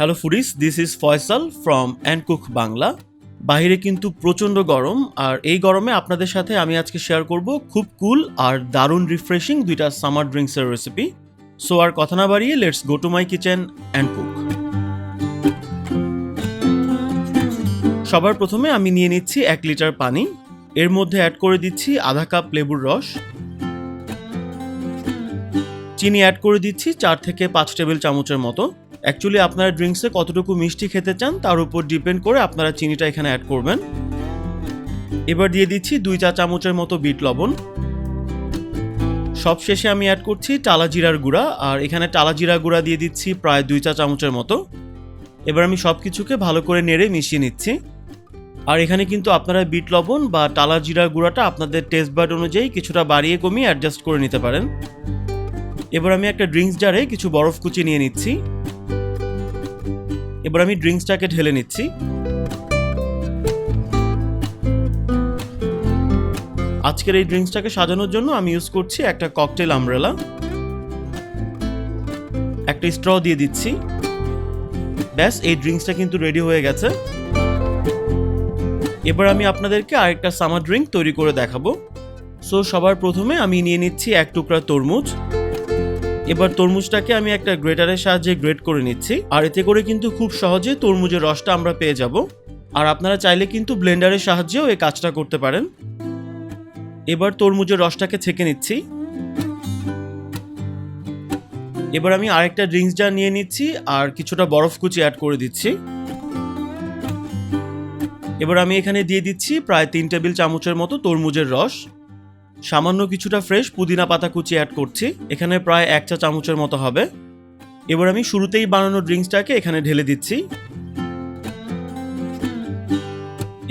Hello foodies, this is Faisal from and cook Bangla. বাইরে কিন্তু প্রচণ্ড গরম, আর এই গরমে আপনাদের সাথে আমি আজকে শেয়ার করব খুব কুল আর দারুণ রিফ্রেশিং দুইটা সামার ড্রিঙ্কসের রেসিপি। সো আর কথা না বাড়িয়ে let's go to my kitchen and cook. সবার প্রথমে আমি নিয়ে নিচ্ছি 1 লিটার পানি। এর মধ্যে অ্যাড করে দিচ্ছি আধা কাপ লেবুর রস, চিনি অ্যাড করে দিচ্ছি 4 থেকে 5 টেবিল চামচের মতো। অ্যাকচুয়ালি আপনারা ড্রিঙ্কসে কতটুকু মিষ্টি খেতে চান তার উপর ডিপেন্ড করে আপনারা চিনিটা এখানে অ্যাড করবেন। এবার দিয়ে দিচ্ছি 2 চা চামচের মতো বিট লবণ। সবশেষে আমি অ্যাড করছি টালা জিরার গুঁড়া, আর এখানে টালা জিরা গুঁড়া দিয়ে দিচ্ছি প্রায় 2 চা চামচের মতো। এবার আমি সব কিছুকে ভালো করে নেড়ে মিশিয়ে নিচ্ছি। আর এখানে কিন্তু আপনারা বিট লবণ বা টালা জিরার গুঁড়াটা আপনাদের টেস্ট বাড অনুযায়ী কিছুটা বাড়িয়ে কমিয়ে অ্যাডজাস্ট করে নিতে পারেন। এবার আমি একটা ড্রিঙ্কস জারে কিছু বরফ কুচি নিয়ে নিচ্ছি। এবার আমি ড্রিঙ্কসটাকে ঢেলে নিচ্ছি। আজকের এই ড্রিঙ্কসটাকে সাজানোর জন্য আমি ইউজ করছি একটা ককটেল আমব্রেলা, একটা স্ট্র দিয়ে দিচ্ছি। ব্যাস, এই ড্রিঙ্কসটা কিন্তু রেডি হয়ে গেছে। এবার আমি আপনাদেরকে আরেকটা সামার ড্রিঙ্ক তৈরি করে দেখাবো। সো সবার প্রথমে আমি নিয়ে নিচ্ছি 1 টুকরা তরমুজ। এবার তরমুজটাকে আমি একটা গ্রেটারের সাহায্যে গ্রেট করে নিচ্ছি, আর এতে করে কিন্তু খুব সহজে তরমুজের রসটা আমরা পেয়ে যাব। আর আপনারা চাইলে কিন্তু ব্লেন্ডারের সাহায্যেও এই কাজটা করতে পারেন। এবার তরমুজের রসটাকে ছেঁকে নিচ্ছি। এবার আমি আরেকটা ড্রিঙ্কস জার নিয়ে নিচ্ছি আর কিছুটা বরফ কুচি অ্যাড করে দিচ্ছি। এবার আমি এখানে দিয়ে দিচ্ছি প্রায় 3 টেবিল চামচের মতো তরমুজের রস। সামান্য কিছুটা ফ্রেশ পুদিনা পাতা কুচি অ্যাড করছি, এখানে প্রায় 1 চা চামচের মতো হবে। এবার আমি শুরুতেই বানানো ড্রিঙ্কসটাকে এখানে ঢেলে দিচ্ছি।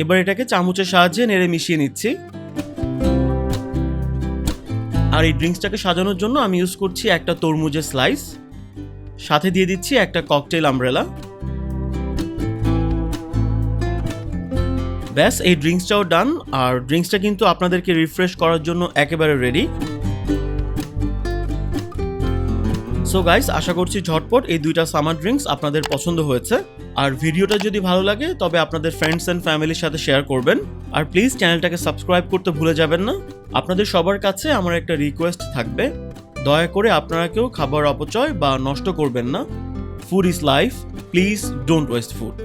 এবার এটাকে চামচের সাহায্যে নেড়ে মিশিয়ে নিচ্ছি। আর এই ড্রিঙ্কসটাকে সাজানোর জন্য আমি ইউজ করছি একটা তরমুজের স্লাইস, সাথে দিয়ে দিচ্ছি একটা ককটেল আমব্রেলা। ব্যাস, এই ড্রিঙ্কসটাও ডান। আর ড্রিঙ্কসটা কিন্তু আপনাদেরকে রিফ্রেশ করার জন্য একেবারে রেডি। সো গাইস, আশা করছি ঝটপট এই দুইটা সামার ড্রিঙ্কস আপনাদের পছন্দ হয়েছে। আর ভিডিওটা যদি ভালো লাগে তবে আপনাদের ফ্রেন্ডস অ্যান্ড ফ্যামিলির সাথে শেয়ার করবেন। আর প্লিজ চ্যানেলটাকে সাবস্ক্রাইব করতে ভুলে যাবেন না। আপনাদের সবার কাছে আমার একটা রিকোয়েস্ট থাকবে, দয়া করে আপনারা কেউ খাবার অপচয় বা নষ্ট করবেন না। Food is life, please don't waste food.